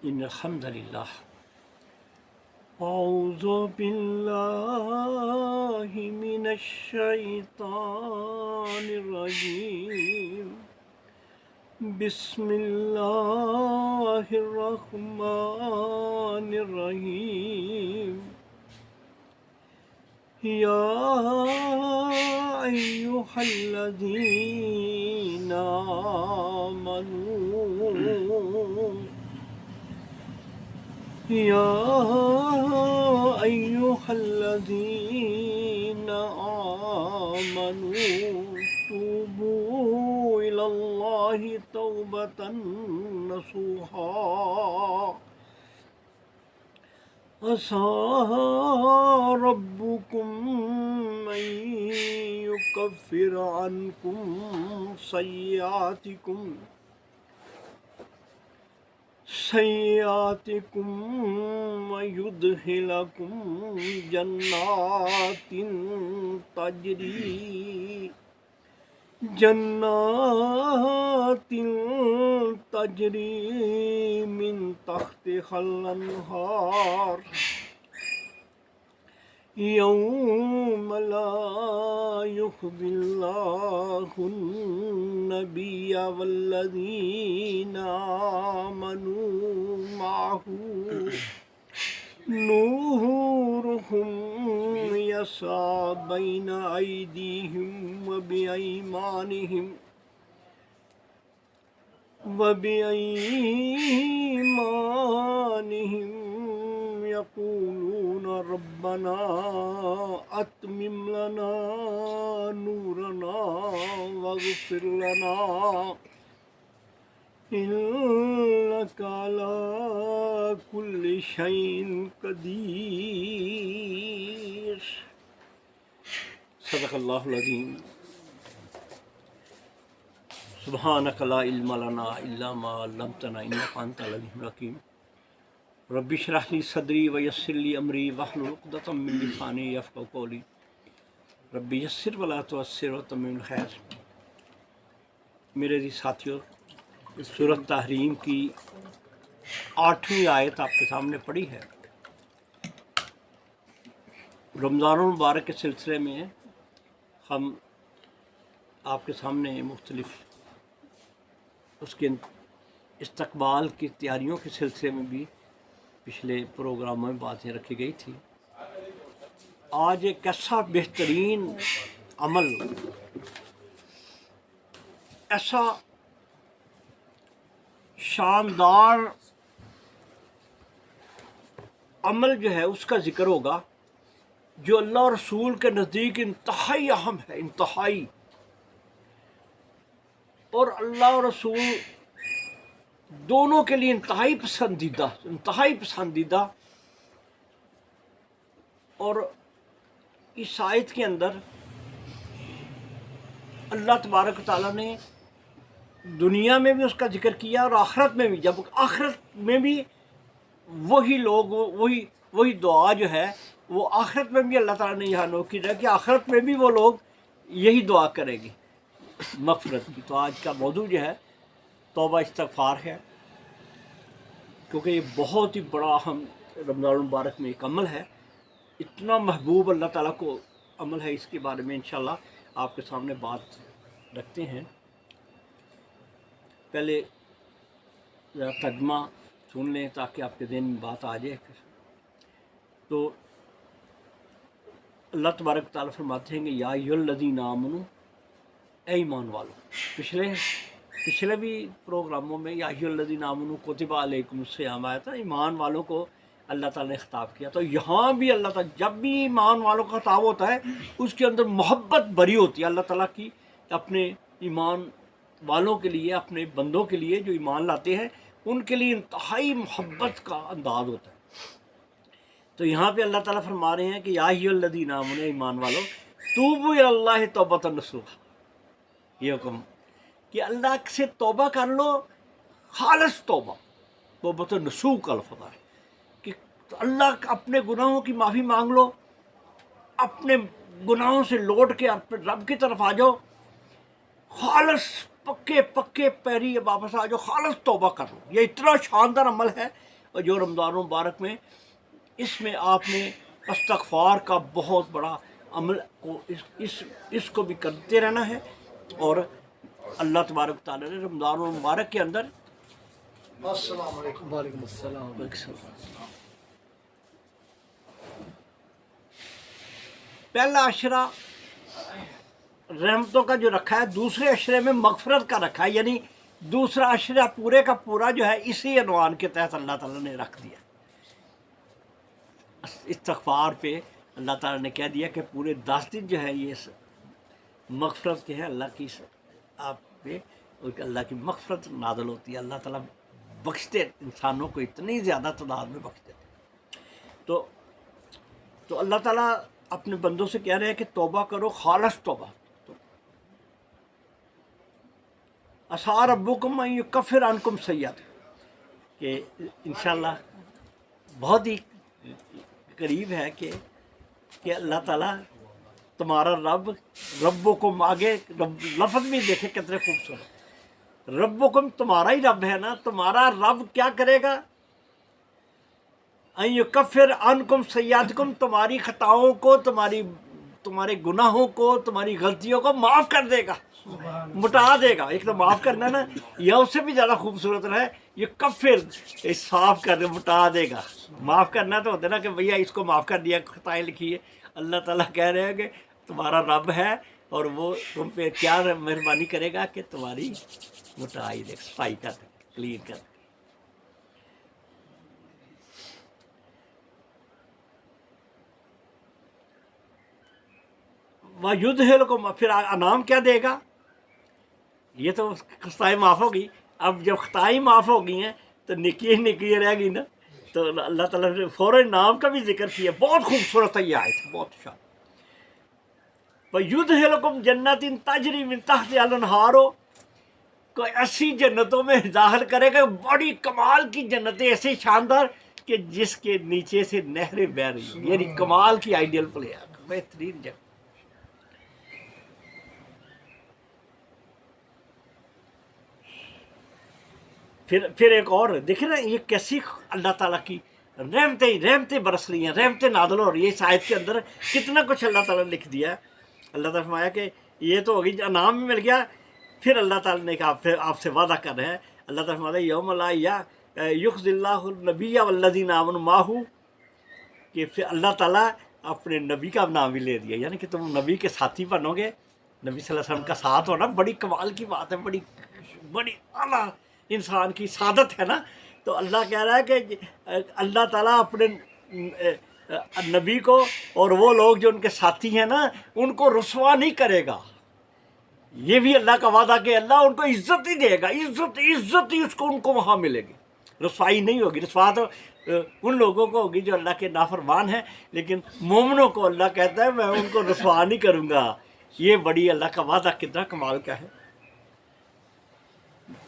إن الحمد لله أعوذ بالله من الشيطان الرجيم بسم الله الرحمن الرحيم يا أيها الذين آمنوا يا أيها الذين آمنوا توبوا إلى الله توبة نصوحا عسى ربكم أن يكفر عنكم سيئاتكم ويدخلكم جنات تجري من تحتها الأنهار يوم لا يخزي الله النبي والذين آمنوا معه نورهم يسعى بين أيديهم وبأيمانهم يقولون ربنا أتمم لنا نورنا واغفر لنا إنك على كل شيء قدير صدق اللہ العظیم سبحانک لا علم لنا الا ما علمتنا انک انت العلیم الحکیم رب اشرح لی صدری ویسر لی امری واحلل عقدۃ من لسانی یفقہوا قولی رب یسر ولا تعسر وتمم الخیر۔ میرے ساتھیوں، سورۃ تحریم کی 8ویں آیت آپ کے سامنے پڑھی ہے۔ رمضان المبارک کے سلسلے میں ہم آپ کے سامنے مختلف اس کے استقبال کی تیاریوں کے سلسلے میں بھی پچھلے پروگراموں میں باتیں رکھی گئی تھی۔ آج ایک ایسا بہترین عمل، ایسا شاندار عمل جو ہے اس کا ذکر ہوگا جو اللہ اور رسول کے نزدیک انتہائی اہم ہے، انتہائی، اور اللہ اور رسول دونوں کے لیے انتہائی پسندیدہ۔ اور اس آیت کے اندر اللہ تبارک و تعالیٰ نے دنیا میں بھی اس کا ذکر کیا اور آخرت میں بھی، جب آخرت میں بھی وہی لوگ وہی دعا جو ہے وہ آخرت میں بھی اللہ تعالیٰ نے یہاں نوٹ کیا کہ آخرت میں بھی وہ لوگ یہی دعا کریں گے مغفرت کی۔ تو آج کا موضوع جو ہے توبہ استغفار ہے، کیونکہ یہ بہت ہی بڑا اہم رمضان المبارک میں ایک عمل ہے، اتنا محبوب اللہ تعالیٰ کو عمل ہے۔ اس کے بارے میں انشاءاللہ آپ کے سامنے بات رکھتے ہیں۔ پہلے ذرا ترجمہ سن لیں تاکہ آپ کے ذہن میں بات آ جائے۔ تو اللہ تبارک تعالیٰ فرماتے ہیں کہ یا ایھا الذین آمنوا، اے ایمان والو۔ پچھلے بھی پروگراموں میں یا ایھا الذین آمنوا کتب علیکم الصیام آیا تھا، ایمان والوں کو اللہ تعالیٰ نے خطاب کیا۔ تو یہاں بھی اللہ تعالیٰ جب بھی ایمان والوں کا خطاب ہوتا ہے اس کے اندر محبت بھری ہوتی ہے اللہ تعالیٰ کی اپنے ایمان والوں کے لیے، اپنے بندوں کے لیے جو ایمان لاتے ہیں ان کے لیے انتہائی محبت کا انداز ہوتا ہے۔ تو یہاں پہ اللہ تعالیٰ فرما رہے ہیں کہ یا ایھا الذین آمنوا، ایمان والو، توبوا الی اللہ توبۃ نصوحا، یہ حکم کہ اللہ سے توبہ کر لو، خالص توبۃ نصوح کا لفظ ہے کہ اللہ اپنے گناہوں کی معافی مانگ لو، اپنے گناہوں سے لوٹ کے رب کی طرف آ جاؤ، خالص پکے پیری واپس آ جاؤ، خالص توبہ کر لو۔ یہ اتنا شاندار عمل ہے اور جو رمضان المبارک میں اس میں آپ نے استغفار کا بہت بڑا عمل کو اس کو بھی کرتے رہنا ہے. اور اللہ تبارک تعالیٰ نے رمضان المبارک کے اندر السلام علیکم. وعلیکم السلام. پہلا عشرہ رحمتوں کا جو رکھا ہے، دوسرے عشرے میں مغفرت کا رکھا ہے، یعنی دوسرا عشرہ پورے کا پورا جو ہے اسی عنوان کے تحت اللہ تعالیٰ نے رکھ دیا. استغفار پہ اللہ تعالیٰ نے کہہ دیا کہ پورے 10 دن جو ہے یہ مغفرت کے ہیں. اللہ کی آپ پہ اللہ کی مغفرت نازل ہوتی ہے. اللہ تعالیٰ بخشتے انسانوں کو اتنی زیادہ تعداد میں بخشتے. تو اللہ تعالیٰ اپنے بندوں سے کہہ رہے ہیں کہ توبہ کرو، خالص توبہ. عسیٰ ربکم ان یکفر عنکم سیئاتکم، کہ انشاءاللہ بہت ہی قریب ہے کہ اللہ تعالیٰ تمہارا ربکم، آگے لفظ بھی دیکھیں کتنے خوبصورت. ربکم تمہارا ہی رب ہے نا، تمہارا رب کیا کرے گا؟ ان یکفر عنکم سیئاتکم، تمہاری خطاؤں کو، تمہارے گناہوں کو، تمہاری غلطیوں کو معاف کر دے گا، مٹا دے گا. ایک تو معاف کرنا نا، یا اس سے بھی زیادہ خوبصورت ہے یہ کفر، صاف کر دے، مٹا دے گا. معاف کرنا تو ہوتا ہے نا کہ بھیا اس کو معاف کر دیا، خطائیں لکھی ہے. اللہ تعالیٰ کہہ رہے ہیں کہ تمہارا رب ہے اور وہ تم پہ کیا مہربانی کرے گا کہ تمہاری مٹائی دے، صفائی کر دے، کلین کر دے. وَيُدْخِلُكُمْ، پھر انعام کیا دے گا؟ یہ تو خطائیں معاف ہوگی. اب جب خطائیں معاف ہو گئی ہیں تو نیکی رہ گئی نا. تو اللہ تعالیٰ نے فوراً انعام کا بھی ذکر کیا. بہت خوبصورت ہے یہ آیت، بہت شان. وَيُدْخِلُكُمْ جَنَّاتٍ تَجْرِی مِن تَحْتِہَا الْأَنْہَارُ، کو ایسی جنتوں میں داخل کرے گا، بڑی کمال کی جنتیں، ایسے شاندار کہ جس کے نیچے سے نہریں بہہ رہی ہیں. یعنی کمال کی آئیڈیل پلیئر، بہترین جگہ. پھر ایک اور دیکھیں نا، یہ کیسی اللہ تعالیٰ کی رحمتیں برس رہی ہیں، رحمتیں نازل ہو رہی ہیں. اس آیت کے اندر کتنا کچھ اللہ تعالیٰ نے لکھ دیا ہے. اللہ تعالیٰ نے فرمایا کہ یہ تو ہوگی، انعام بھی مل گیا. پھر اللہ تعالیٰ نے کہا آپ سے وعدہ کر رہے ہیں. اللہ تعالیٰ فرمایا یوم لا یخزی اللہ النبی والذین آمنوا معہ، کہ پھر اللہ تعالیٰ اپنے نبی کا نام بھی لے دیا، یعنی کہ تم نبی کے ساتھی بنو گے. نبی صلی اللہ علیہ وسلم کا ساتھ ہونا بڑی کمال کی بات ہے، بڑی اعلیٰ انسان کی سعادت ہے نا. تو اللہ کہہ رہا ہے کہ اللہ تعالیٰ اپنے نبی کو اور وہ لوگ جو ان کے ساتھی ہیں نا، ان کو رسوا نہیں کرے گا. یہ بھی اللہ کا وعدہ کہ اللہ ان کو عزت ہی دے گا، عزت ہی ان کو وہاں ملے گی. رسوائی نہیں ہوگی. رسوا تو ان لوگوں کو ہوگی جو اللہ کے نافرمان ہیں، لیکن مومنوں کو اللہ کہتا ہے میں ان کو رسوا نہیں کروں گا. یہ بڑی اللہ کا وعدہ کتنا کمال کا ہے.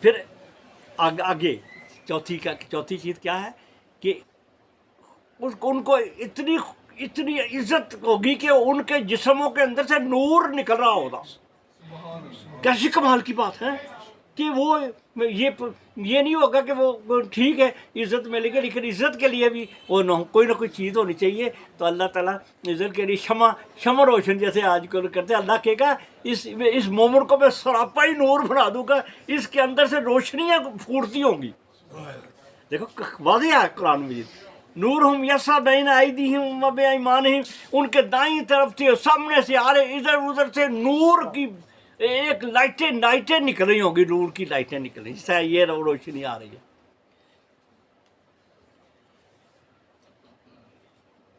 پھر آگے چوتھی چیز کیا ہے کہ ان کو اتنی عزت ہوگی کہ ان کے جسموں کے اندر سے نور نکل رہا ہوگا. کیسی کمال کی بات ہے کہ وہ یہ نہیں ہوگا کہ وہ ٹھیک ہے عزت ملے گی، لیکن عزت کے لیے بھی وہ کوئی نہ کوئی چیز ہونی چاہیے. تو اللہ تعالیٰ عزت کے لیے شمع روشن جیسے آج کل کرتے، اللہ کہے گا اس مومن کو میں سراپا ہی نور بنا دوں گا، اس کے اندر سے روشنیاں پھوٹتی ہوں گی. دیکھو واضح ہے قرآن مجید. نورہم یسعی بین ایدیہم و بایمانہم، ان کے دائیں طرف سے سامنے سے آ رہے، ادھر سے نور کی ایک لائٹیں نکل رہی ہوں گی، نور کی لائٹیں نکل رہی ہیں، یہ روشنی آ رہی ہے.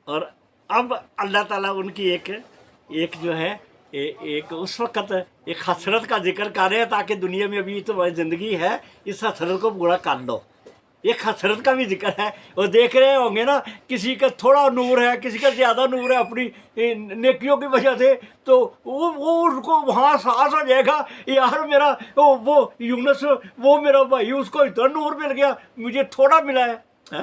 اور اب اللہ تعالیٰ ان کی ایک جو ہے ایک اس وقت ایک حسرت کا ذکر کر رہے ہیں تاکہ دنیا میں ابھی تمہاری زندگی ہے، اس حسرت کو پورا کر لو. ایک حسرت کا بھی ذکر ہے. وہ دیکھ رہے ہوں گے نا، کسی کا تھوڑا نور ہے، کسی کا زیادہ نور ہے اپنی نیکیوں کی وجہ سے، تو وہ ان کو وہاں احساس ہو جائے گا یار میرا وہ یونس، وہ میرا بھائی، اس کو اتنا نور مل گیا، مجھے تھوڑا ملا ہے.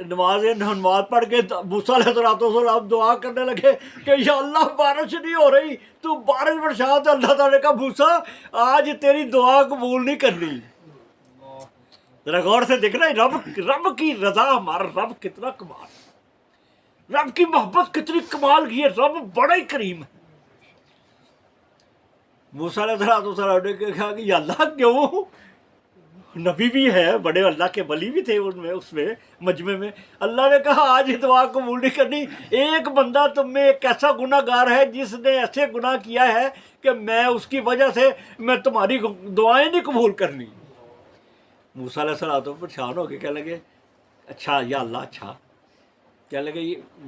نماز پڑھ کے موسیٰ علیہ السلام دعا کرنے لگے کہ یا اللہ بارش نہیں ہو رہی، تو بارش برسا۔ تو اللہ تعالیٰ نے کہا موسیٰ آج تیری دعا قبول نہیں کرنی۔ ذرا غور سے دیکھنا رب کی رضا، ہمارا رب کتنا کمال، رب کی محبت کتنی کمال کی ہے، رب بڑا ہی کریم ہے۔ موسیٰ علیہ السلام نے کہا کہ یا اللہ کیوں؟ نبی بھی ہے، بڑے اللہ کے ولی بھی تھے اس میں مجمع میں۔ اللہ نے کہا آج دعا قبول نہیں کرنی، ایک بندہ تم میں ایک ایسا گناہ گار ہے جس نے ایسے گناہ کیا ہے کہ میں اس کی وجہ سے میں تمہاری دعائیں نہیں قبول کرنی۔ موسیٰ علیہ السلام پریشان ہو کے کہنے لگے اچھا یا اللہ اچھا، کہنے لگے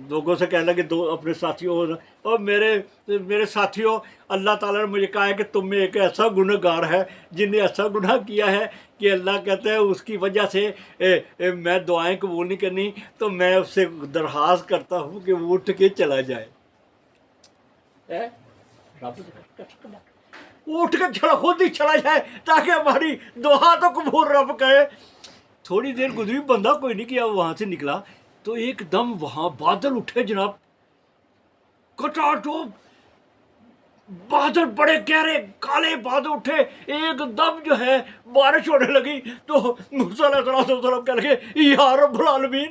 لوگوں سے کہنے لگے اپنے ساتھیوں اور میرے ساتھیوں، اللہ تعالیٰ نے مجھے کہا ہے کہ تم میں ایک ایسا گناہ گار ہے جن نے ایسا گناہ کیا ہے کہ اللہ کہتا ہے اس کی وجہ سے میں دعائیں قبول نہیں کرنی، تو میں اس سے درخواست کرتا ہوں کہ وہ اٹھ کے چلا جائے۔ وہ اٹھ کے خود ہی چلا جائے تاکہ ہماری دعا تو قبول رب کرے۔ تھوڑی دیر گزری، بندہ کوئی نہیں کیا، وہاں سے نکلا تو ایک دم وہاں بادل اٹھے جناب، کٹاٹوپ بادل، بڑے گہرے کالے بادل اٹھے، ایک دم جو ہے بارش ہونے لگی۔ تو موسیٰ علیہ السلام کہنے لگے یا رب العالمین،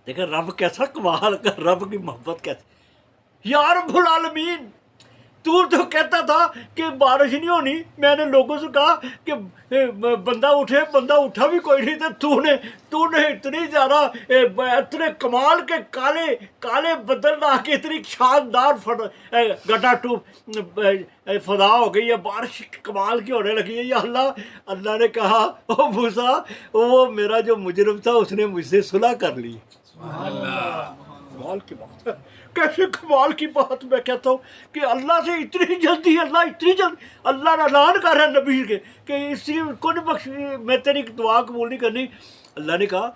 دیکھیں رب کیسا کمال کا، رب کی محبت کیسے، یا رب العالمین تو کہتا تھا کہ بارش نہیں ہونی، میں نے لوگوں سے کہا کہ بندہ اٹھے، بندہ اٹھا بھی کوئی نہیں، تو نے اتنی زیادہ اتنے کمال کے کالے بدل لا کے اتنی شاندار گٹا ٹوپ فضا ہو گئی ہے، بارش کمال کی ہونے لگی ہے۔ یا اللہ نے کہا او موسیٰ، وہ میرا جو مجرم تھا اس نے مجھ سے صلح کر لی۔ کمال کی بات ہے، کیسے کمال کی بات میں کہتا ہوں کہ اللہ سے اتنی جلدی، اللہ اعلان کر رہا ہے نبی کے کہ اسی کو نہیں بخش، میں تیری دعا قبول نہیں کرنی۔ اللہ نے کہا،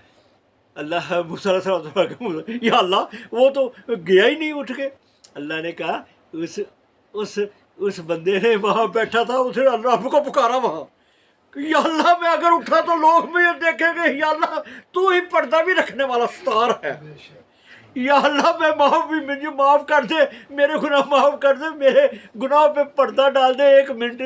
اللہ موسیٰ علیہ السلام یا اللہ وہ تو گیا ہی نہیں اٹھ کے۔ اللہ نے کہا اس بندے نے وہاں بیٹھا تھا، اس نے رب کو پکارا وہاں کہ یا اللہ میں اگر اٹھا تو لوگ مجھے دیکھیں گے، یا اللہ تو ہی پردہ بھی رکھنے والا ستار ہے، یا اللہ میں مجھے معاف کر دے، میرے گناہ معاف کر دے، میرے گناہ پہ پردہ ڈال دے۔ ایک منٹ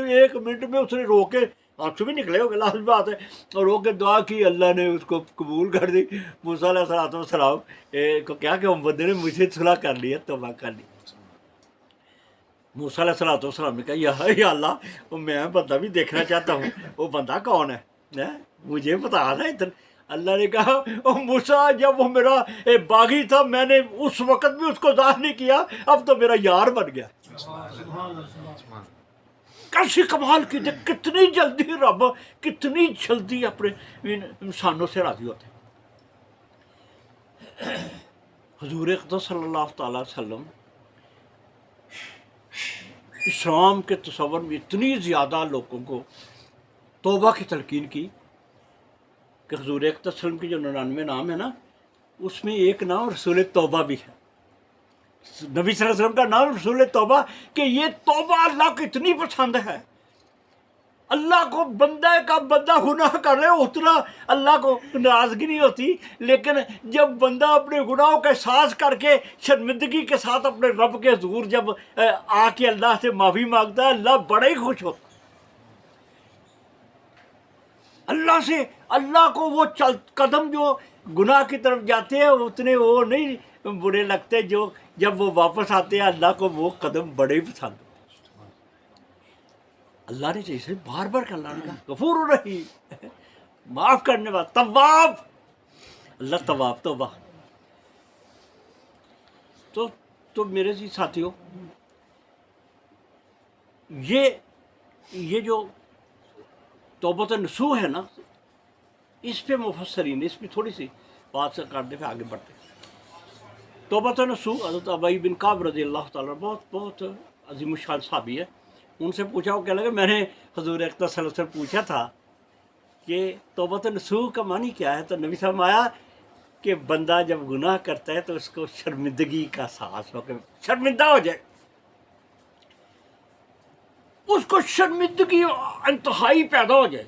میں اس نے رو کے، آنسو بھی نکلے ہو گئے لازمی بات ہے، اور رو کے دعا کی، اللہ نے اس کو قبول کر دی۔ موسیٰ علیہ السلام کو کیا کہ بندے نے مجھ سے صلح کر لی ہے، توبہ کر لی۔ موسیٰ علیہ السلام نے کہا یا اللہ میں بندہ بھی دیکھنا چاہتا ہوں، وہ بندہ کون ہے، مجھے بتا نا اتنا۔ اللہ نے کہا او موسیٰ، جب وہ میرا باغی تھا میں نے اس وقت بھی اس کو ظاہر نہیں کیا، اب تو میرا یار بن گیا۔ کیسی کمال کی، کتنی جلدی رب کتنی جلدی اپنے انسانوں سے راضی ہوتے ہیں۔ حضور اقدس صلی اللہ تعالیٰ علیہ وسلم اسلام کے تصور میں اتنی زیادہ لوگوں کو توبہ کی تلقین کی کہ حضور اقدس صلی اللہ علیہ وسلم کی جو 99 نام ہے نا، اس میں ایک نام رسول توبہ بھی ہے۔ نبی صلی اللہ علیہ وسلم کا نام رسول توبہ، کہ یہ توبہ اللہ کو اتنی پسند ہے۔ اللہ کو بندہ گناہ کر لے اتنا اللہ کو ناراضگی نہیں ہوتی، لیکن جب بندہ اپنے گناہوں کا احساس کر کے شرمندگی کے ساتھ اپنے رب کے حضور جب آ کے اللہ سے معافی مانگتا ہے، اللہ بڑا ہی خوش ہوتا ہے۔ اللہ کو وہ قدم جو گناہ کی طرف جاتے ہیں اتنے وہ نہیں برے لگتے، جو جب وہ واپس آتے ہیں اللہ کو وہ قدم بڑے ہی پسند ہوتے۔ اللہ نے جیسے بار بار کہ اللہ نے کہا غفور الرحیم، معاف کرنے والا، تواب، اللہ تواب توبہ۔ تو میرے جی ساتھیوں، یہ جو توبۃ النصوح ہے نا، اس پہ مفسرین اس پہ تھوڑی سی بات سے کرتے پہ آگے بڑھتے ہیں۔ توبۃ النصوح حضرت ابی بن کعب رضی اللہ تعالیٰ بہت عظیم الشان صحابی ہے، ان سے پوچھا، وہ کہنے لگا میں نے حضور اقدس صلی اللہ علیہ وسلم پوچھا تھا کہ توبۃ النصوح کا معنی کیا ہے، تو نبی صاحب آیا کہ بندہ جب گناہ کرتا ہے تو اس کو شرمندگی کا احساس ہو کہ شرمندہ ہو جائے، اس کو شرمندگی انتہائی پیدا ہو جائے،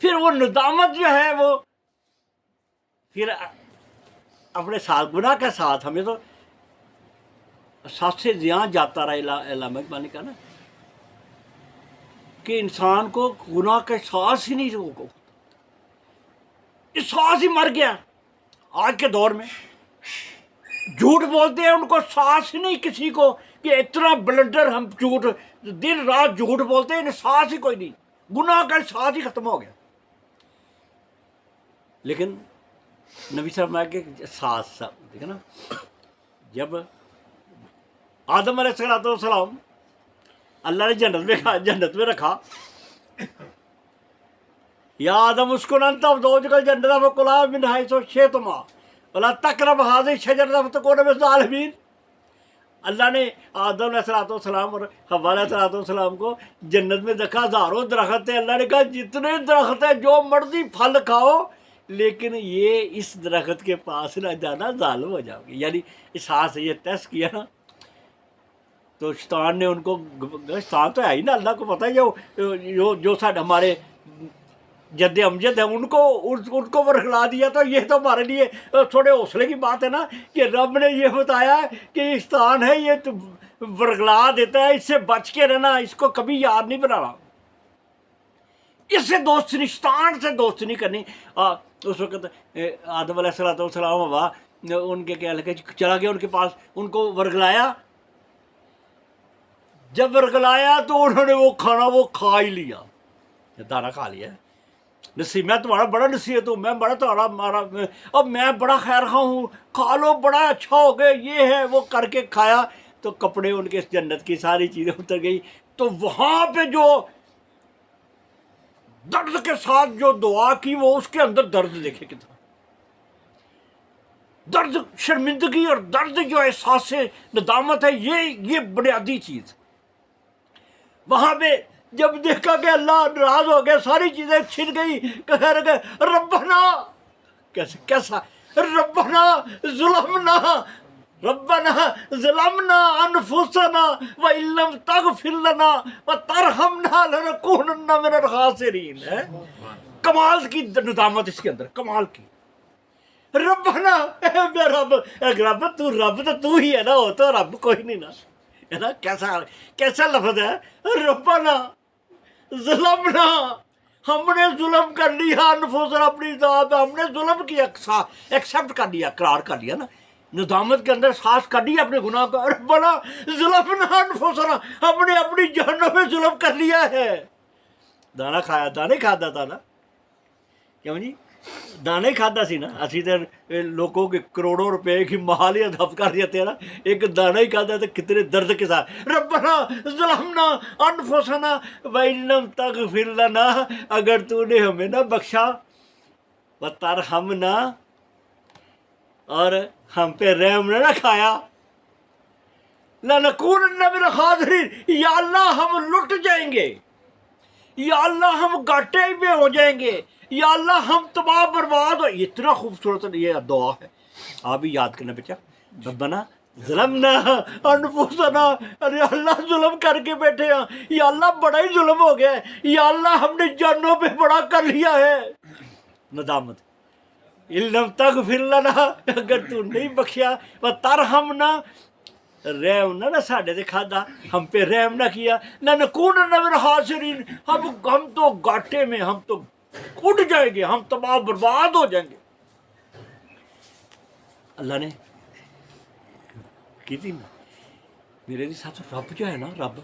پھر وہ ندامت جو ہے وہ پھر اپنے ساتھ گناہ کے ساتھ ہمیں تو ساتھ سے زیاں جاتا رہا علامہ اقبال نے کہا نا کہ انسان کو گناہ کا احساس ہی نہیں ہوگا، احساس ہی مر گیا۔ آج کے دور میں جھوٹ بولتے ہیں، ان کو احساس ہی نہیں کسی کو کہ اتنا بلنڈر ہم جھوٹ دن رات جھوٹ بولتے ہیں، احساس ہی کوئی نہیں، گناہ کا احساس ہی ختم ہو گیا۔ لیکن نبی صاحب کے احساس دیکھا نا، جب آدم علیہ السلام اللہ نے جنت میں رکھا، یا آدم اسکن انت وزوجک الجنۃ فکلا من حیث شئتما ولا تقربا هذه الشجرۃ فتکونا من الظالمین۔ اللہ نے آدم علیہ السلام اور حوا علیہ السلام کو جنت میں دیکھا، ہزاروں درخت ہیں، اللہ نے کہا جتنے درخت ہیں جو مرضی پھل کھاؤ، لیکن یہ اس درخت کے پاس نہ جانا، ظالم ہو جاؤ گے۔ یعنی احساس یہ ٹیسٹ کیا نا، تو شیطان نے ان کو، شیطان تو ہے ہی نا، اللہ کو پتہ ہے جو ہمارے جد امجد ہے ان کو ورگلا دیا، تو یہ تو ہمارے لیے تھوڑے حوصلے کی بات ہے نا کہ رب نے یہ بتایا کہ یہ شیطان ہے، یہ تو ورگلا دیتا ہے، اس سے بچ کے رہنا، اس کو کبھی یاد نہیں بنانا، اس سے دوست نہیں، شیطان سے دوست نہیں کرنی۔ اس وقت آدم علیہ السلام ہوا ان کے کیا لگے چلا گیا ان کے پاس، ان کو ورگلایا، جب ورگلایا تو انہوں نے وہ کھانا وہ کھا ہی لیا، دانا کھا لیا۔ نصیحت، میں تمہارا بڑا نصیحت ہوں، میں بڑا تمہارا اب میں بڑا خیر خواہ ہوں، کھا لو، بڑا اچھا ہو گئے، یہ ہے وہ کر کے کھایا، تو کپڑے ان کے جنت کی ساری چیزیں اتر گئی۔ تو وہاں پہ جو درد کے ساتھ جو دعا کی، وہ اس کے اندر درد دیکھے کتنا درد، شرمندگی اور درد جو احساس ندامت ہے، یہ بنیادی چیز۔ وہاں پہ جب دیکھا کہ اللہ ناراض ہو گیا، ساری چیزیں چھن گئی، کہہ رہے ربنا، کیسا ربنا ظلمنا انفسنا وان لم تغفر لنا وترحمنا لنکونن من الخاسرین۔ ہے کمال کی ندامت اس کے اندر، کمال کی۔ ربنا، اے رب تو ہی ہے نا، ہو تو رب کوئی نہیں نا، ہے نا۔ کیسا لفظ ہے، ربنا ظلمنا، ہم نے ظلم کر لیا، انفسنا، اپنی ذات، ہم نے ظلم کیا، ایکسیپٹ کر لیا، اقرار کر لیا نا، ندامت کے اندر احساس کر لیا اپنے گناہ کا۔ ربنا ظلمنا انفسنا، ہم نے اپنی جانوں میں ظلم کر لیا ہے۔ دانا کھایا، دانے کھادا تھا نا، کیوں جی، دانے کھادا سی نا، اسی تو لوگوں کے کروڑوں روپے کی مال ہی ادھپ کر دیتے ہیں نا، ایک دانا ہی کھادا تو کتنے درد کے ساتھ۔ ربنا ظلمنا انفسنا وان لم تغفر لنا، اگر تو نے ہمیں نہ بخشا، وترحمنا، اور ہم پہ رحم نہ کھایا، لنکونن من الخاسرین، یا اللہ ہم لٹ جائیں گے، یا اللہ ہم گھاٹے میں ہو جائیں گے، یا اللہ ہم تباہ برباد ہو۔ اتنا خوبصورت یہ دعا ہے، آپ بھی یاد کرنا بیٹا۔ ربنا ظلمنا انفسنا، ارے اللہ ظلم کر کے بیٹھے ہیں، یا اللہ بڑا ہی ظلم ہو گیا ہے، یا اللہ ہم نے جانوں پہ بڑا کر لیا ہے۔ ندامت، ان لم تغفر لنا، اگر تو نہیں بخشیا، وترحمنا، رحم نہ ساڈے تے کھادا، ہم پہ رحم نہ کیا، لنکونن من الخاسرین، ہم تو گھاٹے میں، ہم تو اٹھ جائیں گے، ہم تباہ برباد ہو جائیں گے۔ اللہ نے کی تھی میرے ساتھ رب جو ہے نا، رب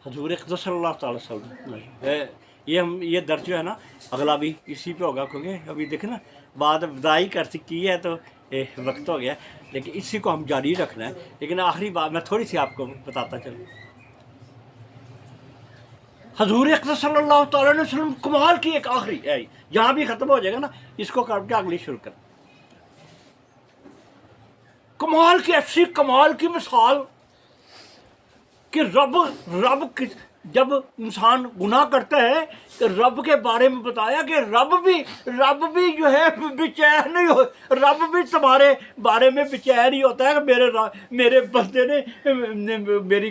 حضور اقدس صلی اللہ تعالی وسلم، یہ درد جو ہے نا اگلا بھی اسی پہ ہوگا، کیونکہ ابھی دیکھیں نا بات ابتدائی کر سکی ہے تو وقت ہو گیا، لیکن اسی کو ہم جاری رکھنا ہے۔ لیکن آخری بات میں تھوڑی سی آپ کو بتاتا چلوں، حضور اقدس صلی اللہ تعالیٰ علیہ وسلم کمال کی ایک آخری ہے، جہاں بھی ختم ہو جائے گا نا اس کو کر کے اگلی شروع کر، کمال کی ایسی کمال کی مثال کہ رب جب انسان گناہ کرتا ہے تو رب کے بارے میں بتایا کہ رب بھی جو ہے بے چین نہیں ہو، رب بھی تمہارے بارے میں بے چین ہی ہوتا ہے کہ میرے بندے نے میری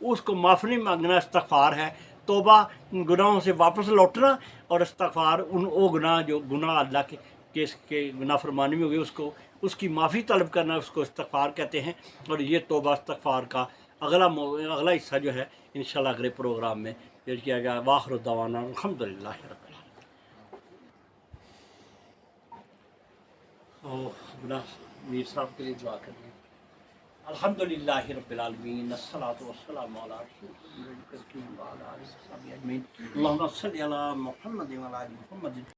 اس کو معافی مانگنا استغفار ہے، توبہ گناہوں سے واپس لوٹنا، اور استغفار وہ گناہ جو گناہ اللہ کے نافرمانی میں ہوئے اس کی معافی طلب کرنا، اس کو استغفار کہتے ہیں۔ اور یہ توبہ استغفار کا اگلا حصہ جو ہے انشاءاللہ اگلے پروگرام میں پیش کیا گیا۔ واخر دعوانا الحمدللہ رب العالمین۔ میر صاحب کے لیے دعا کریں۔ الحمدللہ رب العالمین، الصلاۃ والسلام علی رسول اللہ وعلی آلہ وصحبہ اجمعین۔ اللہم صل علی محمد وعلی آل محمد۔